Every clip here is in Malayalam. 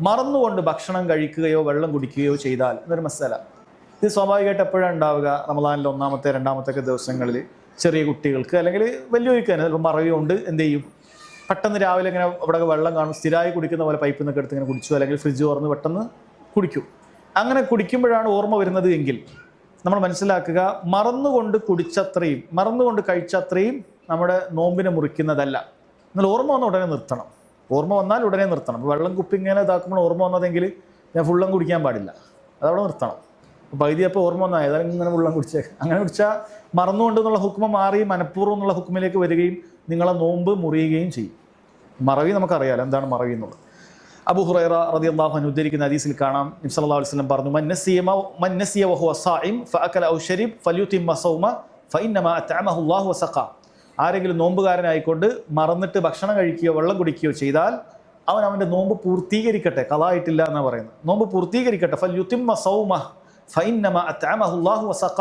മറന്നുകൊണ്ട് ഭക്ഷണം കഴിക്കുകയോ വെള്ളം കുടിക്കുകയോ ചെയ്താൽ എന്നൊരു മസാല. ഇത് സ്വാഭാവികമായിട്ട് എപ്പോഴാണ് ഉണ്ടാവുക? റമളാനിലെ ഒന്നാമത്തെ രണ്ടാമത്തെ ദിവസങ്ങളിൽ ചെറിയ കുട്ടികൾക്ക് അല്ലെങ്കിൽ വലിയവർക്ക് തന്നെ ചിലപ്പോൾ മറവിയുണ്ട് എന്ത് ചെയ്യും, പെട്ടെന്ന് രാവിലെ ഇങ്ങനെ ഇവിടെ വെള്ളം കാണും, സ്ഥിരമായി കുടിക്കുന്ന പോലെ പൈപ്പിൽ നിന്നൊക്കെ എടുത്ത് ഇങ്ങനെ കുടിച്ചു, അല്ലെങ്കിൽ ഫ്രിഡ്ജ് തുറന്ന് പെട്ടെന്ന് കുടിക്കും. അങ്ങനെ കുടിക്കുമ്പോഴാണ് ഓർമ്മ വരുന്നത് എങ്കിൽ നമ്മൾ മനസ്സിലാക്കുക, മറന്നുകൊണ്ട് കുടിച്ചത്രയും മറന്നുകൊണ്ട് കഴിച്ചത്രയും നമ്മുടെ നോമ്പിനെ മുറിക്കുന്നതല്ല. എന്നാൽ ഓർമ്മ വന്ന ഉടനെ നിർത്തണം. ഓർമ്മ വന്നാൽ ഉടനെ നിർത്തണം. വെള്ളം കുപ്പി ഇങ്ങനെ ഇതാക്കുമ്പോൾ ഓർമ്മ വന്നതെങ്കിൽ ഞാൻ ഫുള്ളം കുടിക്കാൻ പാടില്ല, അതവിടെ നിർത്തണം. പകുതി അപ്പോൾ ഓർമ്മ വന്നാൽ ഏതായാലും ഇങ്ങനെ വെള്ളം കുടിച്ചേക്കാം. അങ്ങനെ കുടിച്ചാൽ മറന്നുകൊണ്ട് എന്നുള്ള ഹുക്മ മാറി മനഃപൂർവ്വം എന്നുള്ള ഹുക്മിലേക്ക് വരികയും നിങ്ങളെ നോമ്പ് മുറിയുകയും ചെയ്യും. മറവി നമുക്കറിയാലോ എന്താണ് മറവി എന്നുള്ളത്. അബൂ ഹുറൈറ റളിയല്ലാഹു അൻഹു ഉദ്ധരിക്കുന്ന ഹദീസിൽ കാണാം, നബി സല്ലല്ലാഹു അലൈഹി വസല്ലം പറഞ്ഞു, മൻ നസിയ വഹുവ സായിം ഫഅകല ഔ ശരിബ ഫല്യുതിമ്മ സൗമ ഫഇന്നമാ അത്അമഹു അല്ലാഹു വസഖ. ആരെങ്കിലും നോമ്പുകാരനായിക്കൊണ്ട് മറന്നിട്ട് ഭക്ഷണം കഴിക്കുകയോ വെള്ളം കുടിക്കുകയോ ചെയ്താൽ അവൻ അവൻ്റെ നോമ്പ് പൂർത്തീകരിക്കട്ടെ, കളായിട്ടില്ല എന്നാണ് പറയുന്നത്. നോമ്പ് പൂർത്തീകരിക്കട്ടെ. ഫല്യുതിമ്മ സൗമ ഫഇന്നമാ അത്അമഹു അല്ലാഹു വസഖ.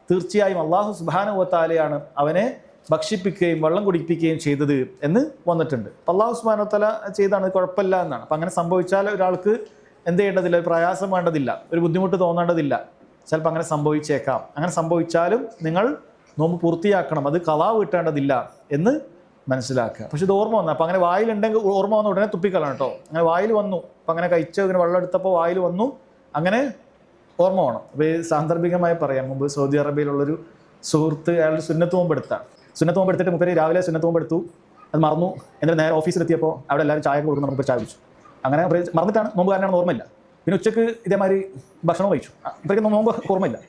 തീർച്ചയായും അല്ലാഹു സുബ്ഹാനഹു വ തആലയാണ് അവനെ ഭക്ഷിപ്പിക്കുകയും വെള്ളം കുടിപ്പിക്കുകയും ചെയ്തത് എന്ന് വന്നിട്ടുണ്ട്. അപ്പം അല്ലാഹു സുബ്ഹാനഹു വ തആല ചെയ്താണ്, കുഴപ്പമില്ല എന്നാണ്. അപ്പം അങ്ങനെ സംഭവിച്ചാൽ ഒരാൾക്ക് എന്ത് ചെയ്യേണ്ടതില്ല, ഒരു പ്രയാസം വേണ്ടതില്ല, ഒരു ബുദ്ധിമുട്ട് തോന്നേണ്ടതില്ല. ചിലപ്പോൾ അങ്ങനെ സംഭവിച്ചേക്കാം. അങ്ങനെ സംഭവിച്ചാലും നിങ്ങൾ നോമ്പ് പൂർത്തിയാക്കണം, അത് കളാ വീട്ടേണ്ടതില്ല എന്ന് മനസ്സിലാക്കുക. പക്ഷെ ഇത് ഓർമ്മ വന്നു. അപ്പം അങ്ങനെ വായിലുണ്ടെങ്കിൽ ഓർമ്മ വന്നു ഉടനെ തുപ്പിക്കളാണ് കേട്ടോ. അങ്ങനെ വായിൽ വന്നു, അപ്പം അങ്ങനെ കഴിച്ച് ഇങ്ങനെ വെള്ളം എടുത്തപ്പോൾ വായിൽ വന്നു, അങ്ങനെ ഓർമ്മ വേണം. അപ്പോൾ ഈ സാന്ദർഭികമായി പറയാം, മുമ്പ് സൗദി അറേബ്യയിലുള്ളൊരു സുഹൃത്ത് അയാൾ സുന്നത്ത് നോമ്പ് എടുത്താണ്. സുന്നത്ത് നോമ്പ് എടുത്തിട്ട് മുപ്പര് രാവിലെ സുന്നത്ത് നോമ്പ് എടുത്തു, അത് മറന്നു. എന്നിട്ട് നേരെ ഓഫീസിലെത്തിയപ്പോൾ അവിടെ എല്ലാവരും ചായ കൊടുക്കുന്ന മുമ്പ് ചായ കുടിച്ചു. അങ്ങനെ മറന്നിട്ടാണ്, നോമ്പുകാരനാണെന്ന് ഓർമ്മയില്ല. പിന്നെ ഉച്ചക്ക് ഇതേമാതിരി ഭക്ഷണം കഴിച്ചു, അപ്പോഴേക്കും നോമ്പ് ഓർമ്മയില്ല.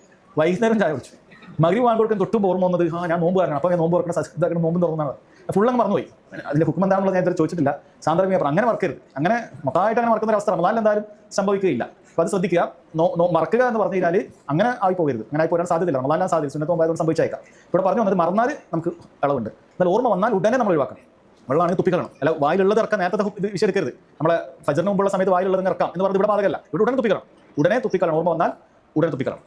വൈകുന്നേരം ചായ കുടിച്ചു. മഗ്‌രിബ് വാങ്ങി കൊടുക്കാൻ തൊട്ടുമ്പോൾ ഓർമ്മ വന്നത് ഞാൻ നോമ്പുകാരനാണ്, അപ്പോൾ ഞാൻ നോമ്പ് തുറക്കണം നോമ്പ് തുറന്നാണ്. ഫുള്ളങ്ങ് മറന്നുപോയി. അതിൻ്റെ ഹുക്കം എന്താണെന്നുള്ളത് ഞാൻ ഇതുവരെ ചോദിച്ചിട്ടില്ല. സാന്ദർഭിക അങ്ങനെ മറക്കരുത്. അങ്ങനെ മൊത്തമായിട്ട് അങ്ങനെ മറക്കുന്ന ഒരു അവസ്ഥ റമളാനിൽ എന്തായാലും സംഭവിക്കുകയില്ല. അപ്പോൾ അത് ശ്രദ്ധിക്കുക. മറക്കുക എന്ന് പറഞ്ഞു കഴിഞ്ഞാൽ അങ്ങനെ ആയി പോകരുത്. അങ്ങനെ ആയി പോരാൻ സാധ്യതയില്ല. റമളാനിലാണ് സാധ്യത, സുന്നത്ത് നോമ്പായതുകൊണ്ട് സംഭവിച്ചേക്കാം. ഇവിടെ പറഞ്ഞു വന്നത് മറന്നാൽ നമുക്ക് ഇളവുണ്ട്. എന്നാൽ ഓർമ്മ വന്നാൽ ഉടനെ നമ്മൾ ഒഴിവാക്കണം. വെള്ളമാണെങ്കിൽ തുപ്പിക്കളണം. അല്ല വായിലുള്ളത് ഇറക്കാൻ നേരത്തെ ഇത് വിഷയം എടുക്കരുത്. നമ്മളെ ഫജറിന് മുമ്പുള്ള സമയത്ത് വായിലുള്ളത് ഇറക്കാം എന്ന് പറഞ്ഞത് ഇവിടെ ബാധകമല്ല. ഇവിടെ ഉടനെ തുപ്പിക്കണം. ഉടനെ തുപ്പിക്കളണം. ഓർമ്മ വന്നാൽ ഉടനെ തുപ്പിക്കളണം.